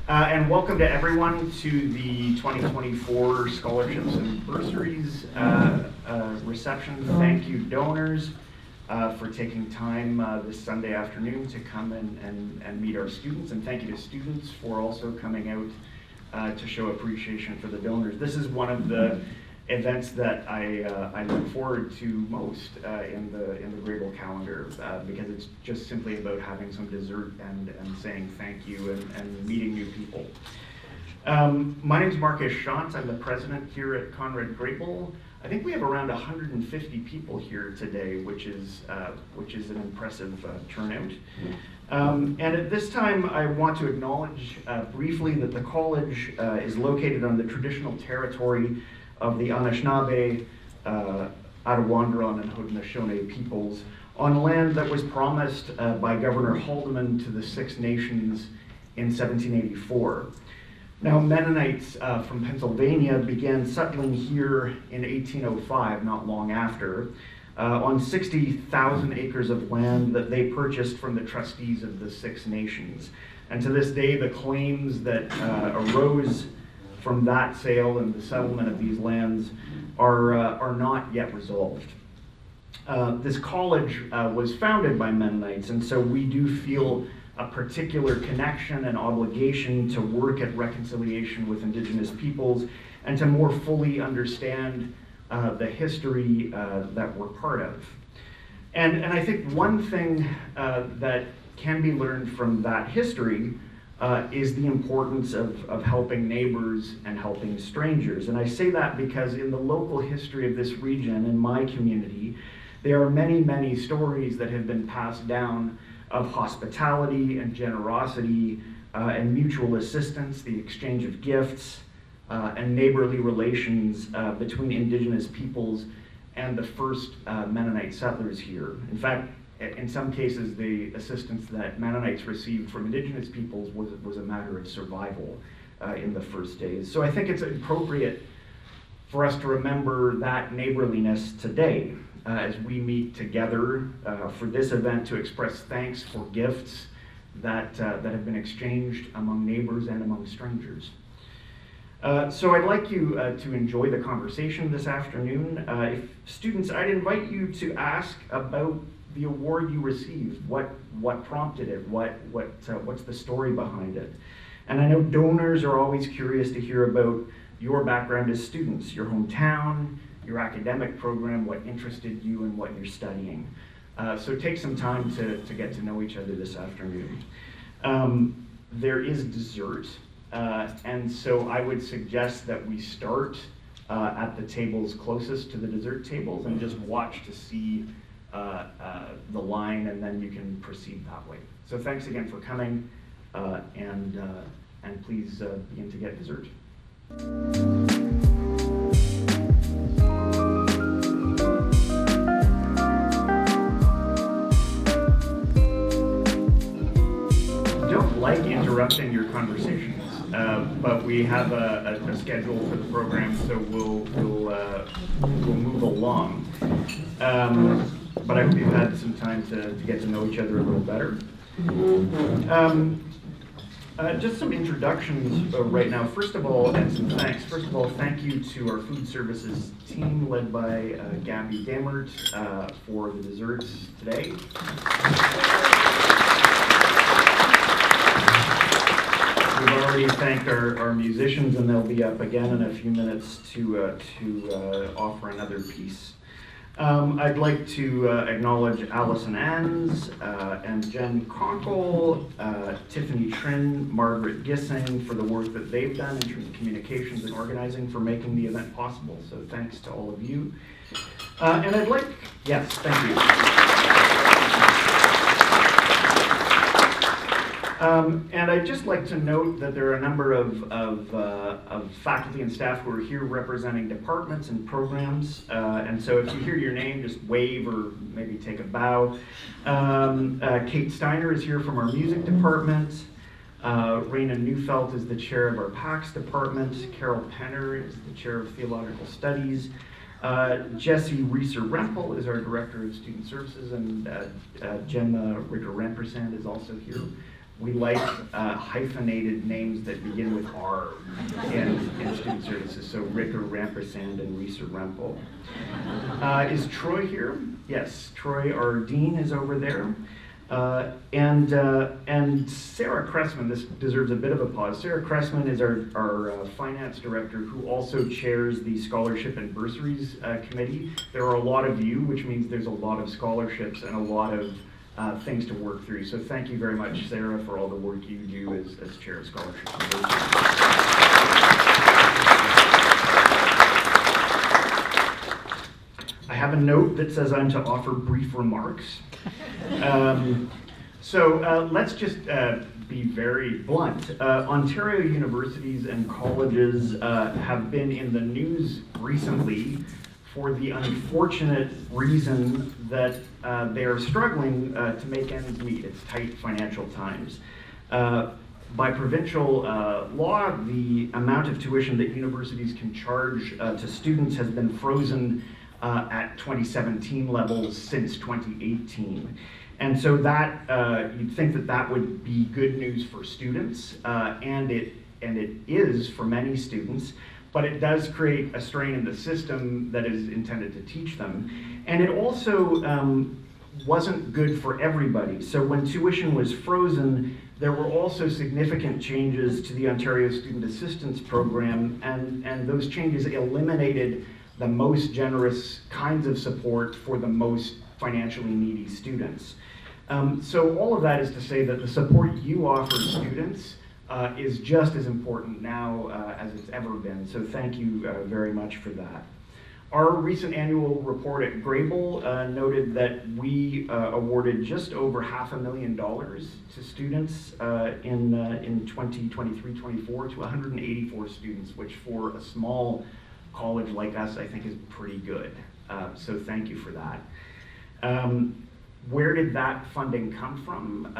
And welcome to everyone to the 2024 Scholarships and Bursaries reception. Thank you, donors, for taking time this Sunday afternoon to come and meet our students. And thank you to students for also coming out to show appreciation for the donors. This is one of the events that I look forward to most in the Grebel calendar because it's just simply about having some dessert and saying thank you and meeting new people. My name is Marcus Shantz. I'm the president here at Conrad Grebel. I think we have around 150 people here today, which is an impressive turnout. And at this time, I want to acknowledge briefly that the college is located on the traditional territory of the Anishinaabe, Attawandaron, and Haudenosaunee peoples on land that was promised by Governor Haldeman to the Six Nations in 1784. Now, Mennonites from Pennsylvania began settling here in 1805, not long after, on 60,000 acres of land that they purchased from the trustees of the Six Nations. And to this day, the claims that arose from that sale and the settlement of these lands are not yet resolved. This college was founded by Mennonites, and so we do feel a particular connection and obligation to work at reconciliation with Indigenous peoples and to more fully understand the history that we're part of. And I think one thing that can be learned from that history is the importance of helping neighbors and helping strangers. And I say that because in the local history of this region, in my community, there are many, many stories that have been passed down of hospitality and generosity and mutual assistance, the exchange of gifts, and neighborly relations between Indigenous peoples and the first Mennonite settlers here. In fact, in some cases, the assistance that Mennonites received from Indigenous peoples was a matter of survival in the first days. So I think it's appropriate for us to remember that neighborliness today as we meet together for this event to express thanks for gifts that have been exchanged among neighbors and among strangers. So I'd like you to enjoy the conversation this afternoon. If students, I'd invite you to ask about the award you received, what prompted it, what's the story behind it. And I know donors are always curious to hear about your background as students, your hometown, your academic program, what interested you and what you're studying. So take some time to get to know each other this afternoon. There is dessert, and so I would suggest that we start at the tables closest to the dessert tables and just watch to see the line, and then you can proceed that way. So thanks again for coming, and please begin to get dessert. I don't like interrupting your conversations, but we have a schedule for the program, so we'll move along. But I hope you've had some time to get to know each other a little better. Just some introductions right now. First of all, and some thanks. First of all, thank you to our food services team led by Gabby Damert for the desserts today. We've already thanked our musicians, and they'll be up again in a few minutes to offer another piece. I'd like to acknowledge Allison Anns and Jen Conkle, Tiffany Trinh, Margaret Gissing for the work that they've done in terms of communications and organizing for making the event possible. So thanks to all of you. And I'd like, yes, thank you. And I'd just like to note that there are a number of faculty and staff who are here representing departments and programs. And so if you hear your name, just wave or maybe take a bow. Kate Steiner is here from our music department. Raina Neufeld is the chair of our PACS department. Carol Penner is the chair of theological studies. Jesse Reeser-Rempel is our director of student services, and Gemma Ritter-Rampersand is also here. we like hyphenated names that begin with R in student services, so Ricker, Rampersand, and Reeser Rempel. Is Troy here? Yes, Troy, our dean, is over there. And Sarah Cressman, this deserves a bit of a pause. Sarah Cressman is our finance director who also chairs the Scholarship and Bursaries Committee. There are a lot of you, which means there's a lot of scholarships and a lot of things to work through. So thank you very much, Sarah, for all the work you do as chair of scholarships and Bursaries. I have a note that says I'm to offer brief remarks. Let's just be very blunt. Ontario universities and colleges have been in the news recently for the unfortunate reason that they are struggling to make ends meet. It's tight financial times. By provincial law, the amount of tuition that universities can charge to students has been frozen at 2017 levels since 2018. And so that, you'd think that that would be good news for students, and it is for many students, but it does create a strain in the system that is intended to teach them. And it also wasn't good for everybody. So when tuition was frozen, there were also significant changes to the Ontario Student Assistance Program, and those changes eliminated the most generous kinds of support for the most financially needy students. So all of that is to say that the support you offer students is just as important now as it's ever been. So thank you very much for that. Our recent annual report at Grebel noted that we awarded just over $500,000 to students in 2023-24 to 184 students, which for a small college like us, I think is pretty good. So thank you for that. Where did that funding come from?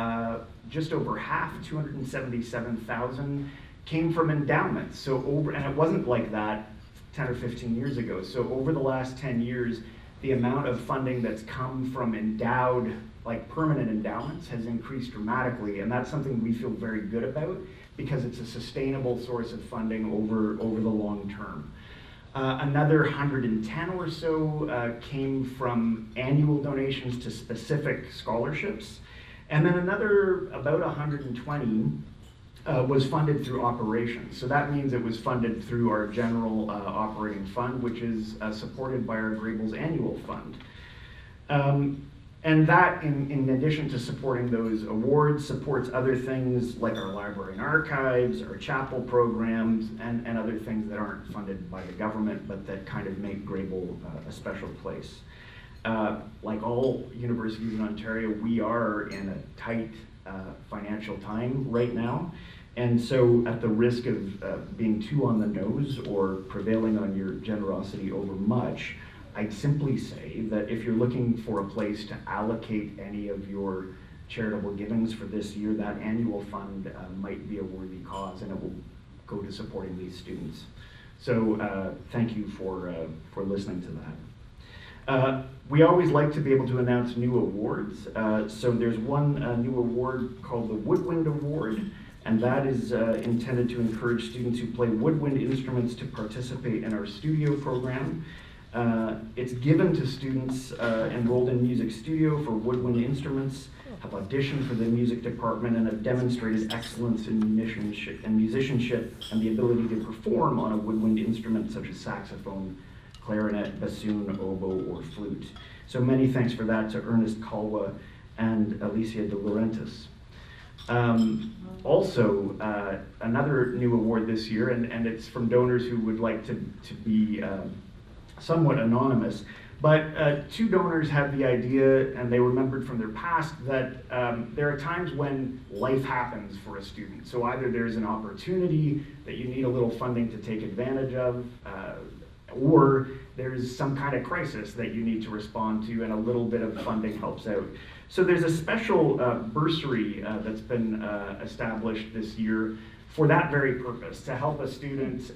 Just over half, 277,000, came from endowments. So and it wasn't like that 10 or 15 years ago. So over the last 10 years, the amount of funding that's come from endowed, like permanent endowments, has increased dramatically, and that's something we feel very good about because it's a sustainable source of funding over the long term. Another 110 or so came from annual donations to specific scholarships. And then another about 120 was funded through operations. So that means it was funded through our general operating fund, which is supported by our Grebel's annual fund. And that, in addition to supporting those awards, supports other things like our library and archives, our chapel programs, and other things that aren't funded by the government, but that kind of make Grebel a special place. Like all universities in Ontario, we are in a tight financial time right now. And so at the risk of being too on the nose or prevailing on your generosity over much, I'd simply say that if you're looking for a place to allocate any of your charitable givings for this year, that annual fund might be a worthy cause, and it will go to supporting these students. So thank you for listening to that. We always like to be able to announce new awards. So there's one new award called the Woodwind Award, and that is intended to encourage students who play woodwind instruments to participate in our studio program. It's given to students enrolled in music studio for woodwind instruments, have auditioned for the music department, and have demonstrated excellence in musicianship and the ability to perform on a woodwind instrument such as saxophone, clarinet, bassoon, oboe, or flute. So many thanks for that to Ernest Kalwa and Alicia De Laurentiis. Also, another new award this year, and it's from donors who would like to be somewhat anonymous, but two donors had the idea, and they remembered from their past that there are times when life happens for a student. So either there's an opportunity that you need a little funding to take advantage of, or there's some kind of crisis that you need to respond to, and a little bit of funding helps out. So there's a special bursary that's been established this year for that very purpose, to help a student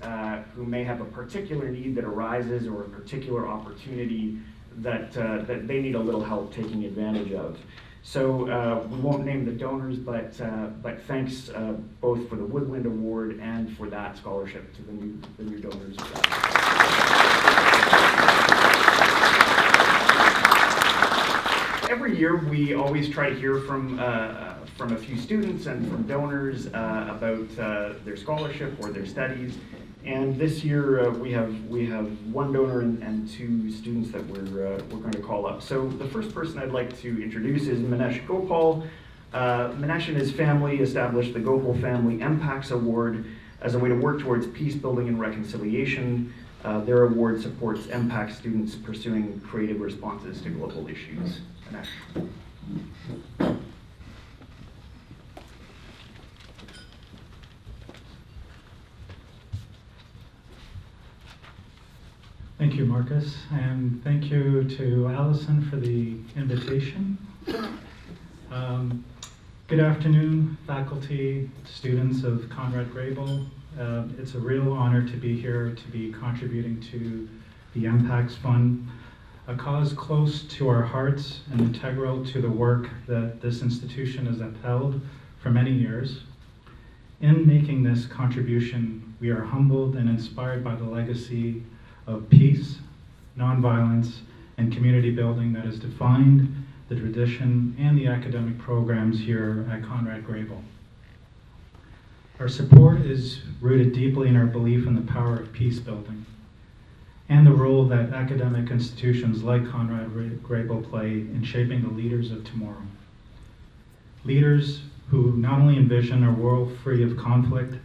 who may have a particular need that arises or a particular opportunity that they need a little help taking advantage of. So we won't name the donors, but thanks both for the Woodwind Award and for that scholarship to the new donors. Every year we always try to hear from a few students and from donors about their scholarship or their studies. And this year we have one donor and two students that we're going to call up. So the first person I'd like to introduce is Manesh Gopal. Manesh and his family established the Gopal Family MPACS Award as a way to work towards peace building and reconciliation. Their award supports MPACS students pursuing creative responses to global issues. Manesh. Thank you, Marcus, and thank you to Allison for the invitation. Good afternoon, faculty, students of Conrad Grebel. It's a real honor to be here to be contributing to the MPACS Fund, a cause close to our hearts and integral to the work that this institution has upheld for many years. In making this contribution, we are humbled and inspired by the legacy of peace, nonviolence, and community building that has defined the tradition and the academic programs here at Conrad Grebel. Our support is rooted deeply in our belief in the power of peace building and the role that academic institutions like Conrad Grebel play in shaping the leaders of tomorrow. Leaders who not only envision a world free of conflict,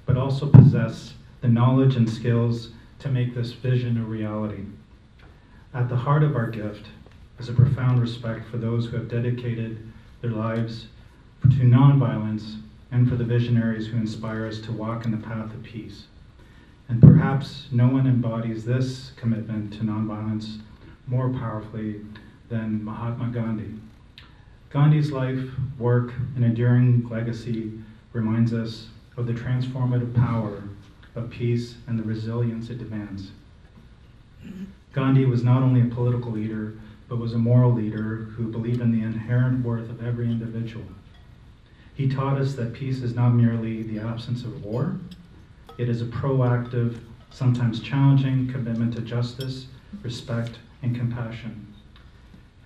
but also possess the knowledge and skills to make this vision a reality. At the heart of our gift is a profound respect for those who have dedicated their lives to nonviolence and for the visionaries who inspire us to walk in the path of peace. And perhaps no one embodies this commitment to nonviolence more powerfully than Mahatma Gandhi. Gandhi's life, work, and enduring legacy reminds us of the transformative power of peace and the resilience it demands. Gandhi was not only a political leader, but was a moral leader who believed in the inherent worth of every individual. He taught us that peace is not merely the absence of war, it is a proactive, sometimes challenging commitment to justice, respect, and compassion.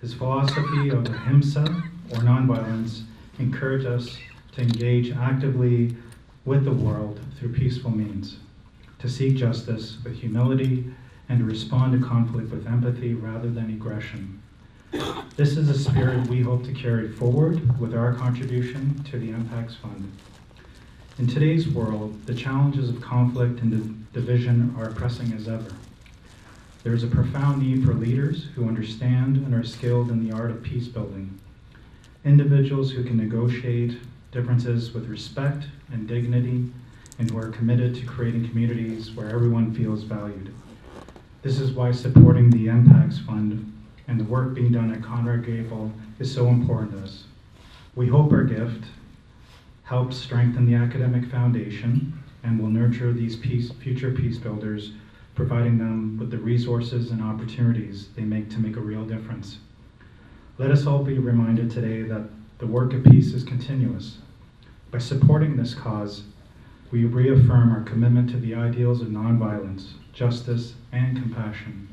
His philosophy of ahimsa, or nonviolence, encouraged us to engage actively with the world through peaceful means, to seek justice with humility, and to respond to conflict with empathy rather than aggression. This is a spirit we hope to carry forward with our contribution to the MPACS Fund. In today's world, the challenges of conflict and division are pressing as ever. There is a profound need for leaders who understand and are skilled in the art of peace building, individuals who can negotiate differences with respect and dignity, and who are committed to creating communities where everyone feels valued. This is why supporting the MPACS Fund and the work being done at Conrad Grebel is so important to us. We hope our gift helps strengthen the academic foundation and will nurture these future peace builders, providing them with the resources and opportunities they make to make a real difference. Let us all be reminded today that the work of peace is continuous. By supporting this cause, we reaffirm our commitment to the ideals of nonviolence, justice, and compassion.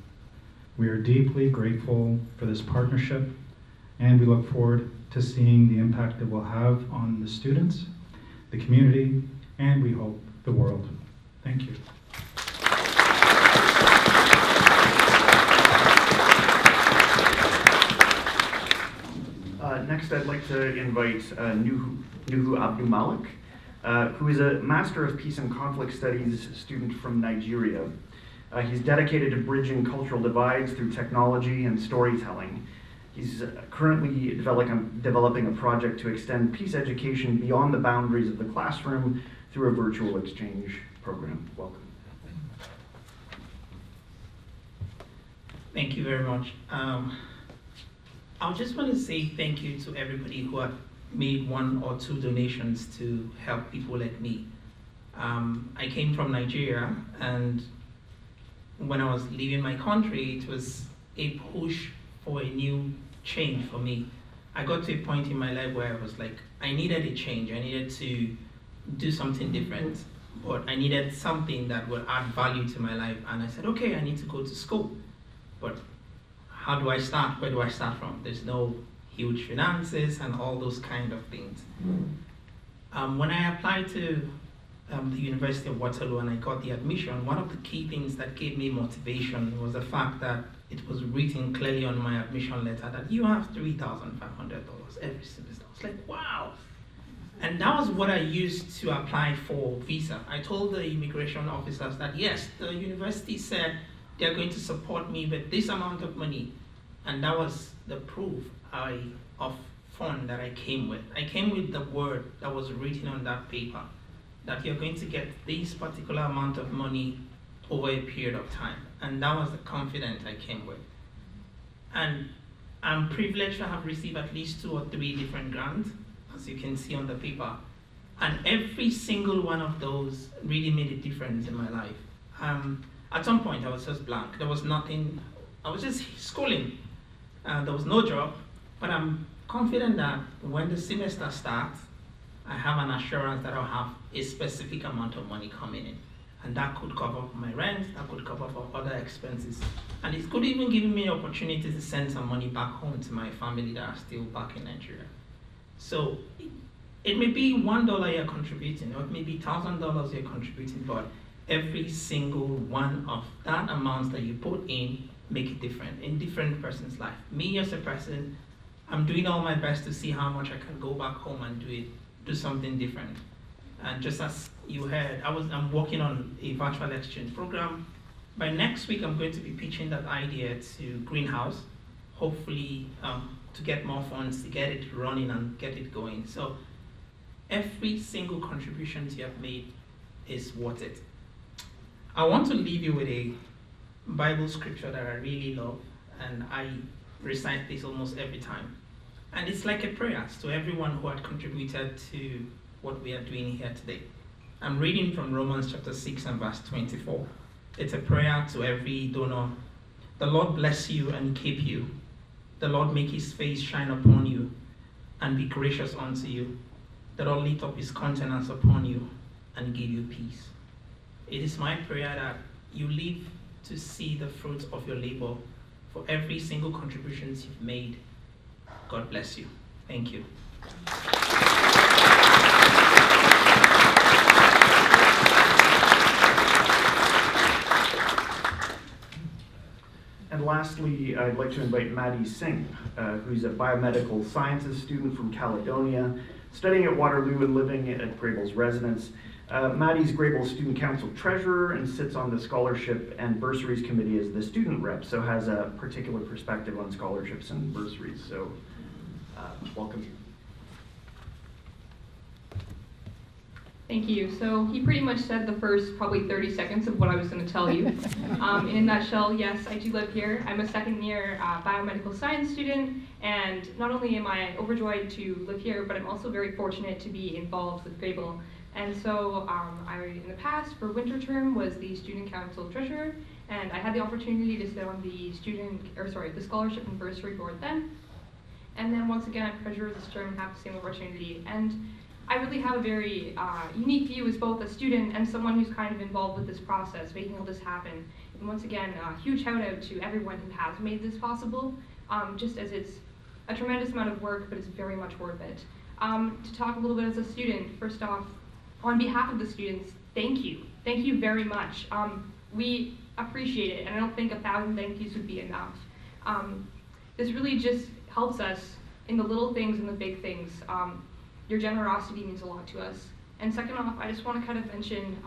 We are deeply grateful for this partnership, and we look forward to seeing the impact it will have on the students, the community, and we hope the world. Thank you. Next, I'd like to invite Nuhu Abdul Malik, who is a Master of Peace and Conflict Studies student from Nigeria. He's dedicated to bridging cultural divides through technology and storytelling. He's currently developing a project to extend peace education beyond the boundaries of the classroom through a virtual exchange program. Welcome. Thank you very much. I just want to say thank you to everybody who have made 1 or 2 donations to help people like me. I came from Nigeria, and when I was leaving my country, it was a push for a new change for me. I got to a point in my life where I was like, I needed a change. I needed to do something different, but I needed something that would add value to my life. And I said, okay, I need to go to school. But how do I start? Where do I start from? There's no huge finances and all those kind of things. When I applied to the University of Waterloo and I got the admission, one of the key things that gave me motivation was the fact that it was written clearly on my admission letter that you have $3,500 every semester. I was like, wow. And that was what I used to apply for visa. I told the immigration officers that yes, the university said they're going to support me with this amount of money. And that was the proof of fund that I came with. I came with the word that was written on that paper, that you're going to get this particular amount of money over a period of time. And that was the confidence I came with. And I'm privileged to have received at least 2 or 3 different grants, as you can see on the paper. And every single one of those really made a difference in my life. At some point I was just blank. There was nothing, I was just schooling. There was no job, but I'm confident that when the semester starts, I have an assurance that I'll have a specific amount of money coming in. And that could cover for my rent, that could cover for other expenses. And it could even give me an opportunity to send some money back home to my family that are still back in Nigeria. So it may be $1 you're contributing, or it may be $1,000 you're contributing, but every single one of that amount that you put in make it different in different person's life. Me as a person, I'm doing all my best to see how much I can go back home and do something different. And just as you heard, I'm working on a virtual exchange program. By next week, I'm going to be pitching that idea to Greenhouse, hopefully to get more funds, to get it running and get it going. So every single contribution you have made is worth it. I want to leave you with a Bible scripture that I really love, and I recite this almost every time. And it's like a prayer to everyone who had contributed to what we are doing here today. I'm reading from Romans chapter 6 and verse 24. It's a prayer to every donor. The Lord bless you and keep you. The Lord make his face shine upon you and be gracious unto you. The Lord lift up his countenance upon you and give you peace. It is my prayer that you live to see the fruits of your labor for every single contribution you've made. God bless you. Thank you. And lastly, I'd like to invite Maddie Singh, who's a biomedical sciences student from Caledonia, studying at Waterloo and living at Grebel's residence. Maddie's Grebel Student Council treasurer and sits on the scholarship and bursaries committee as the student rep, so has a particular perspective on scholarships and bursaries. So welcome. Thank you. So he pretty much said the first probably 30 seconds of what I was going to tell you. In a nutshell, yes, I do live here. I'm a second-year biomedical science student, and not only am I overjoyed to live here, but I'm also very fortunate to be involved with Grebel. And so I, in the past, for winter term, was the student council treasurer, and I had the opportunity to sit on the the scholarship and bursary board then. And then once again, I'm treasurer this term and have the same opportunity. And I really have a very unique view as both a student and someone who's kind of involved with this process, making all this happen. And once again, a huge shout out to everyone who has made this possible, just as it's a tremendous amount of work, but it's very much worth it. To talk a little bit as a student, first off, on behalf of the students, thank you. Thank you very much. We appreciate it, and I don't think 1,000 thank yous would be enough. This really just helps us in the little things and the big things. Your generosity means a lot to us. And second off, I just want to kind of mention,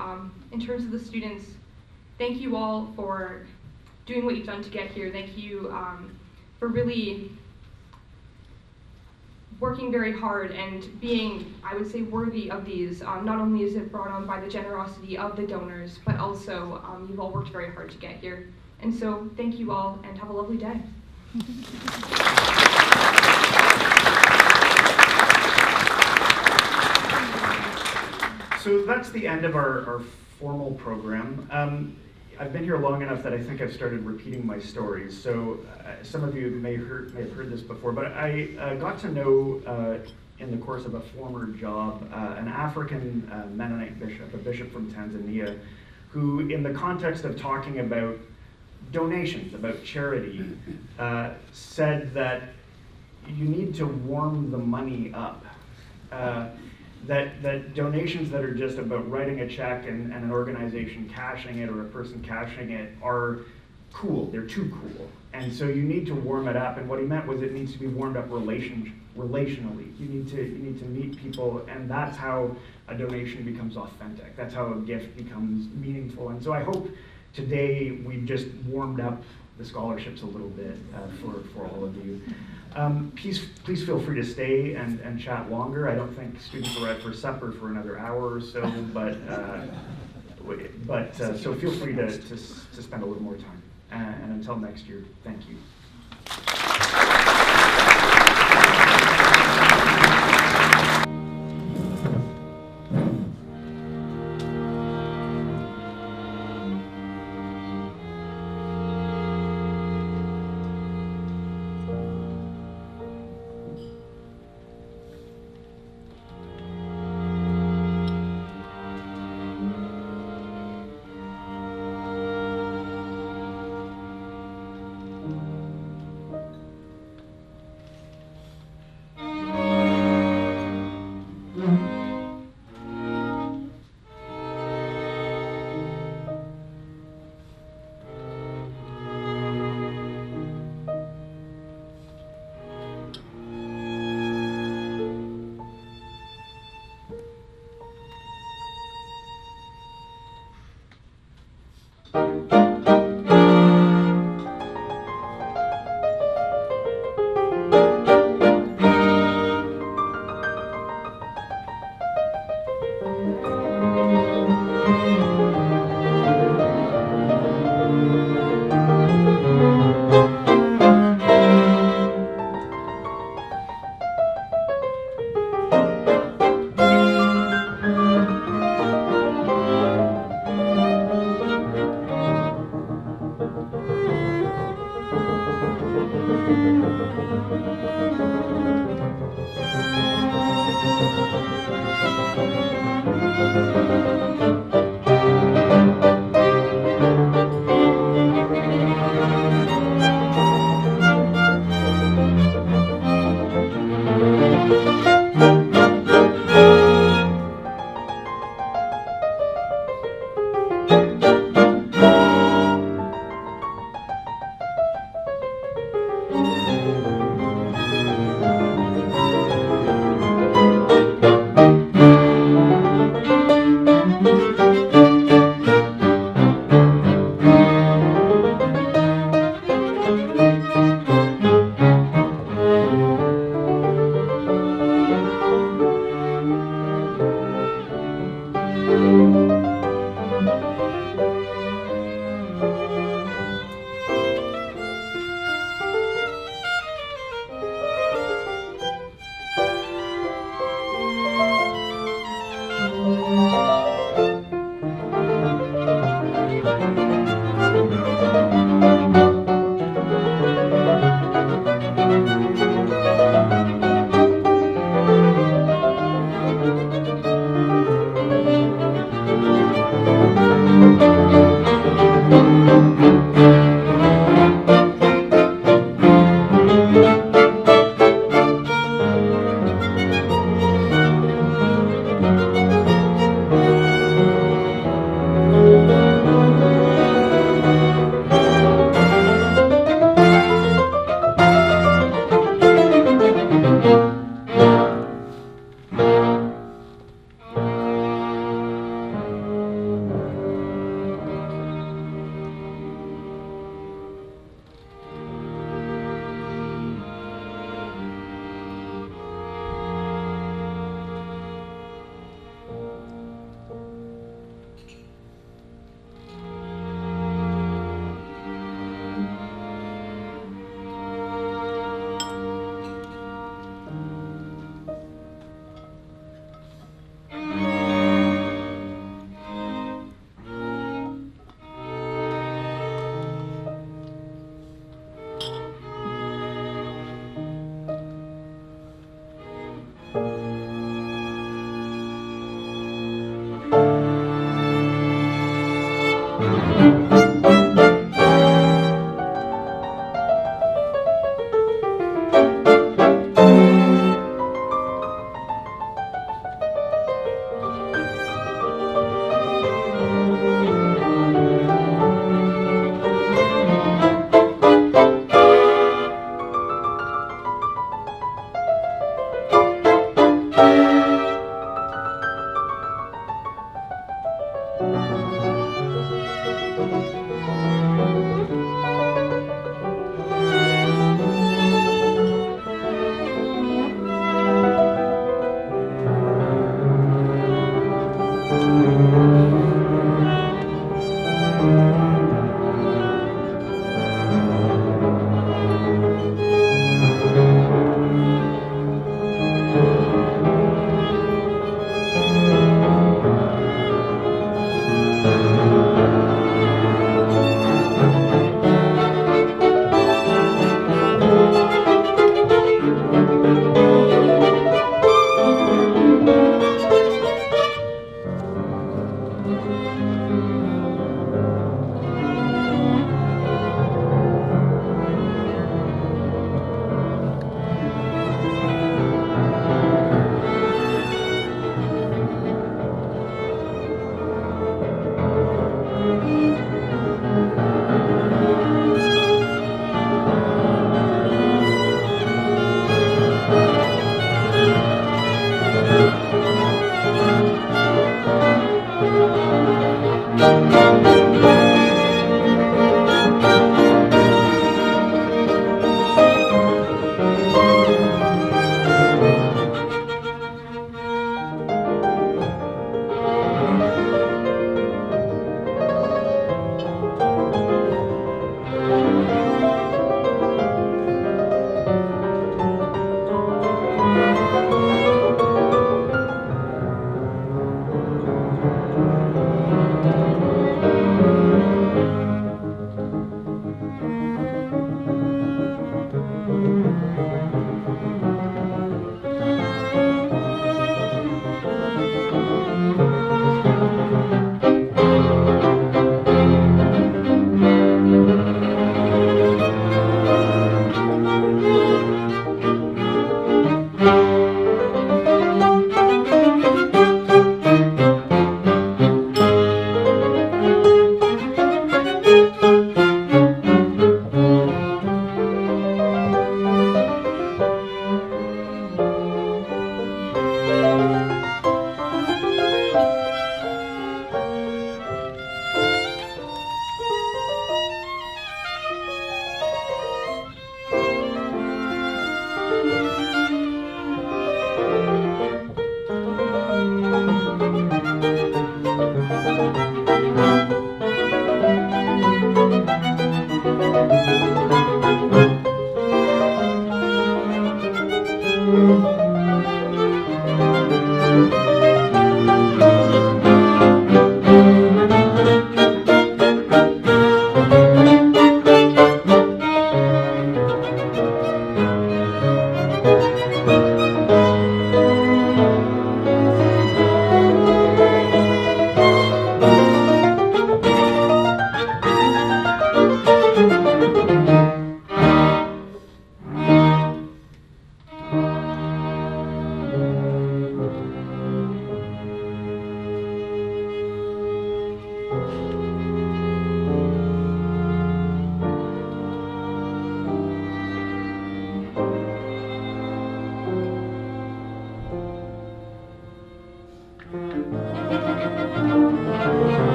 in terms of the students, thank you all for doing what you've done to get here. Thank you for really working very hard and being, I would say, worthy of these. Not only is it brought on by the generosity of the donors, but also you've all worked very hard to get here. And so thank you all, and have a lovely day. So that's the end of our formal program. I've been here long enough that I think I've started repeating my stories. So some of you may have heard this before, but I got to know in the course of a former job an African Mennonite bishop, a bishop from Tanzania, who, in the context of talking about donations, about charity, said that you need to warm the money up. That donations that are just about writing a check and an organization cashing it or a person cashing it are cool, they're too cool. And so you need to warm it up, and what he meant was it needs to be warmed up relationally. You need to meet people, and that's how a donation becomes authentic. That's how a gift becomes meaningful. And so I hope today we've just warmed up the scholarships a little bit for all of you. Please feel free to stay and chat longer. I don't think students will arrive for supper for another hour or so, but so feel free to spend a little more time. And until next year, thank you.